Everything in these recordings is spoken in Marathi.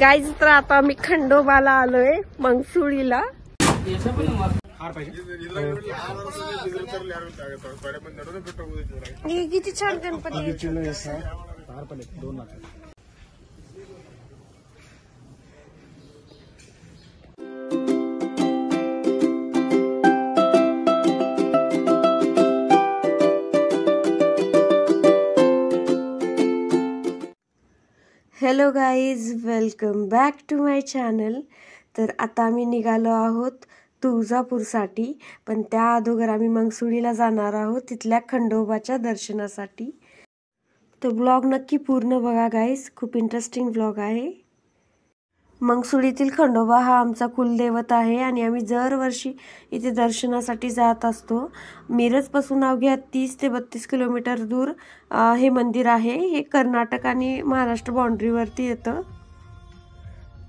गाईज तर आता आम्ही खंडोबाला आलोय मंगसुळीला. किती छान Ganpati. Hello guys, welcome back to my channel. तर आता आम्ही निघालो आहोत तुळजापूरसाठी, पण त्या अगोदर आम्ही मंगसुळीला जाणार आहोत तिथल्या खंडोबाच्या दर्शनासाठी. तो ब्लॉग नक्की पूर्ण बघा गाईज, खूप इंटरेस्टिंग ब्लॉग आहे. मंगसुळीतील खंडोबा हा आमचा कुलदैवत आहे आणि आम्ही दरवर्षी इथे दर्शनासाठी जात असतो. मिरजपासून अवघ्या 30 ते 32 किलोमीटर दूर हे मंदिर आहे. हे कर्नाटक आणि महाराष्ट्र बाउंड्रीवरती येतं.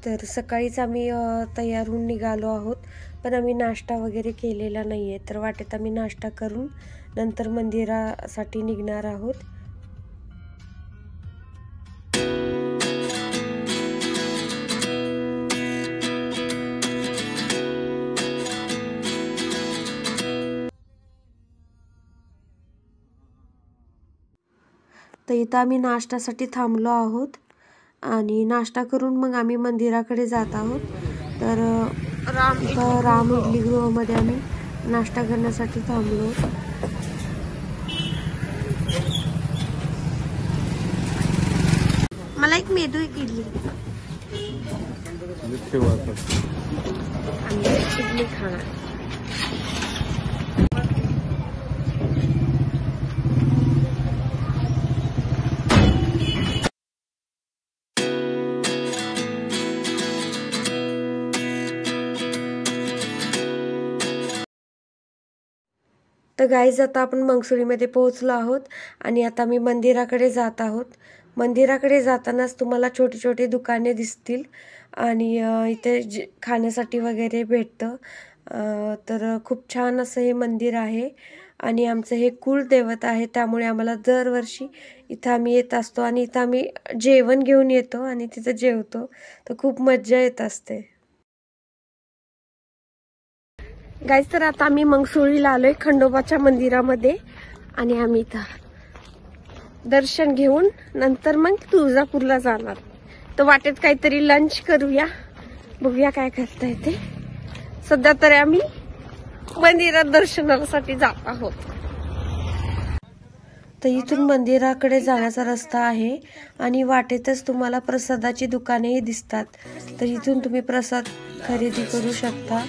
तर सकाळीच आम्ही तयार होऊन निघालो आहोत, पण आम्ही नाश्ता वगैरे केलेला नाही आहे. तर वाटेत आम्ही नाश्ता करून नंतर मंदिरासाठी निघणार आहोत. तर इथं आम्ही नाश्त्यासाठी थांबलो आहोत आणि नाश्ता करून मग आम्ही मंदिराकडे जात आहोत. तर राम इडली गृहमध्ये आम्ही नाश्ता करण्यासाठी थांबलो. मला एक मेदू एक इडली खाणार. तर गाईज आता आपण मंगसुळीमध्ये पोहोचलो आहोत आणि आता मी मंदिराकडे जात आहोत. मंदिराकडे जातानाच तुम्हाला छोटी छोटी दुकाने दिसतील आणि इथे खाण्यासाठी वगैरे भेटतं. तर खूप छान असं हे मंदिर आहे आणि आमचं हे कुलदैवत आहे, त्यामुळे आम्हाला दरवर्षी इथं आम्ही येत असतो आणि इथं आम्ही जेवण घेऊन येतो आणि तिथं जेवतो. तर खूप मज्जा येत असते. गाईज तर आता आम्ही मंगसुळीला आलोय खंडोबाच्या मंदिरामध्ये आणि आम्ही इथं दर्शन घेऊन नंतर मग तुळजापूरला जाणार. तर वाटेत काहीतरी लंच करूया, बघूया काय करता येते. सध्या तरी आम्ही मंदिरात दर्शनासाठी जात आहोत. तर इथून मंदिराकडे जाण्याचा रस्ता आहे आणि वाटेतच तुम्हाला प्रसादाची दुकानेही दिसतात. तर इथून तुम्ही प्रसाद खरेदी करू शकता.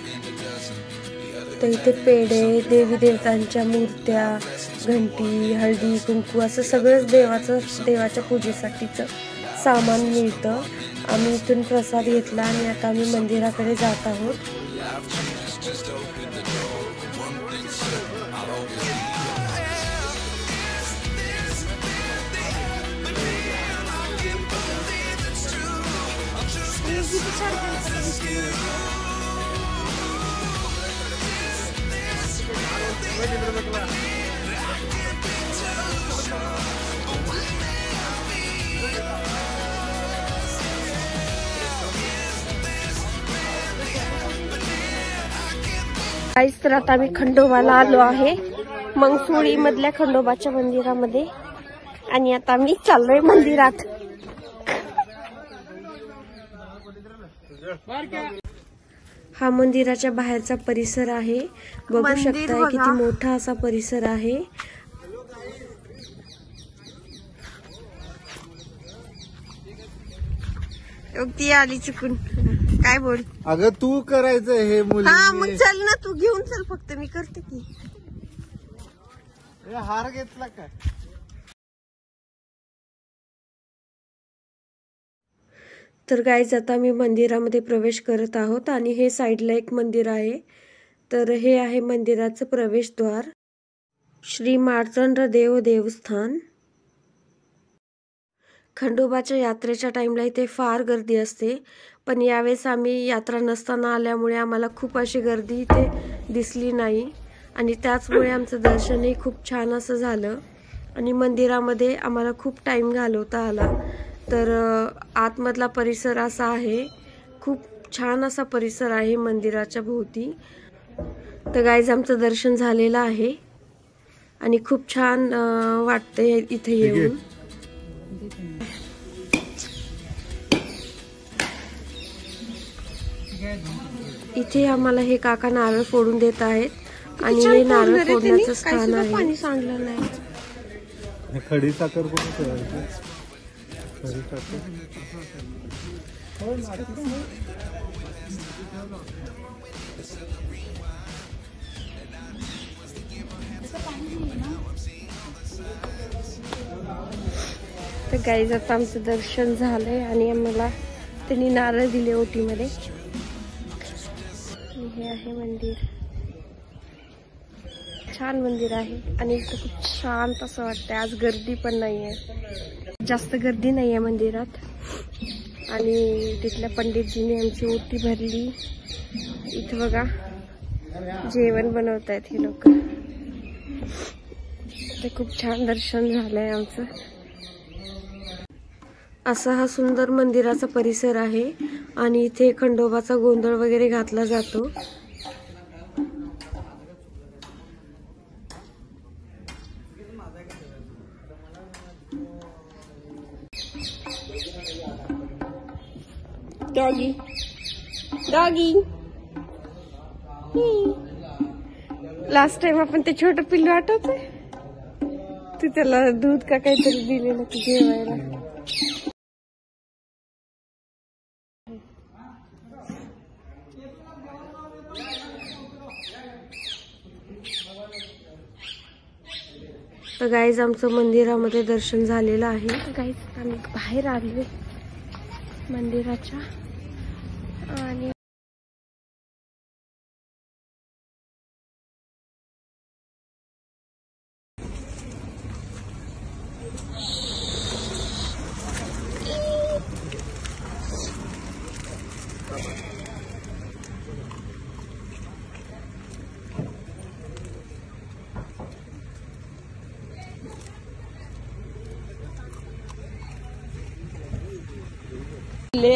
तर इथे पेढे, देवी देवतांच्या मूर्त्या, घंटी, हळदी कुंकू असं सगळंच देवाच्या पूजेसाठीचं सामान मिळतं. आम्ही इथून प्रसाद घेतला आणि आता आम्ही मंदिराकडे जात आहोत. गाईज तर आता आम्ही खंडोबाला आलो आहे, मंगसुळी मधल्या खंडोबाच्या मंदिरामध्ये, आणि आता आम्ही चाललोय मंदिरात. हा मंदिराच्या बाहेरचा परिसर आहे, बघू शकताय किती मोठा असा परिसर आहे. ती आली चुकून. काय बोल? अगं तू करायचं हे मुली. हा मग चल ना, तू घेऊन चल, फक्त मी करते की. हार घेतला का? तर गाईज आता मी मंदिरामध्ये प्रवेश करत आहोत आणि हे साईडला एक मंदिर आहे. तर हे आहे मंदिराचं प्रवेशद्वार, श्री मार्तंड देव देवस्थान. खंडोबाच्या यात्रेच्या टाइमला इथे फार गर्दी असते, पण यावेळेस आम्ही यात्रा नसताना आल्यामुळे आम्हाला खूप अशी गर्दी इथे दिसली नाही आणि त्याचमुळे आमचं दर्शनही खूप छान असं झालं आणि मंदिरामध्ये आम्हाला खूप टाइम घालवता आला. तर आतमधला परिसर असा आहे, खूप छान असा परिसर आहे मंदिराच्या भोवती. तर गाईज आमचं दर्शन झालेलं आहे आणि खूप छान वाटतंय इथे येऊन. इथे आम्हाला हे काका नारळ फोडून देत आहेत आणि हे नारळ फोडण्याचं स्थान आहे. पाणी सांडलं नाही. खडी साखर कुठे ठेवायची? खडी साखर तर गाईज आता आमचं दर्शन झालंय आणि आम्हाला त्यांनी नारळ दिले ओटीमध्ये. हे आहे मंदिर, छान मंदिर आहे आणि इथं खूप शांत असं वाटतंय. आज गर्दी पण नाहीये, जास्त गर्दी नाहीये मंदिरात. आणि तिथल्या पंडितजीने आमची ओटी भरली. इथं बघा जेवण बनवतायत हे लोक. ते खूप छान दर्शन झालंय आमचं. असा हा सुंदर मंदिराचा परिसर आहे आणि इथे खंडोबाचा गोंधळ वगैरे घातला जातो. डॉगी डॉगी, लास्ट टाइम आपण ते छोटं पिल्लू आठवतंय, तू त्याला दूध का काहीतरी दिलेलं ते जेवायला. तर गाईज आमचं मंदिरामध्ये दर्शन झालेलं आहे. गाईज आम्ही बाहेर आलो मंदिराच्या आणि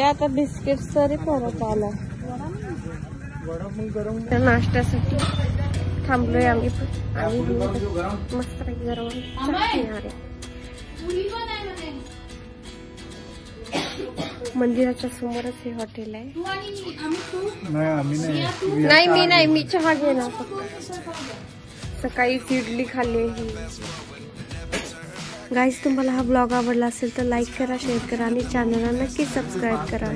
आता बिस्किट तरी परत आला. नाश्त्यासाठी थांबलोय आम्ही पण आणि मस्त पैकी गरम मंदिराच्या समोरच हे हॉटेल आहे. नाही मी चहा घेणार फक्त. सकाळी इडली खाल्ली. गाईज तुम्हाला हा ब्लॉग आवडला असेल तर लाईक करा, शेअर करा आणि चॅनलला नक्की सबस्क्राईब करा.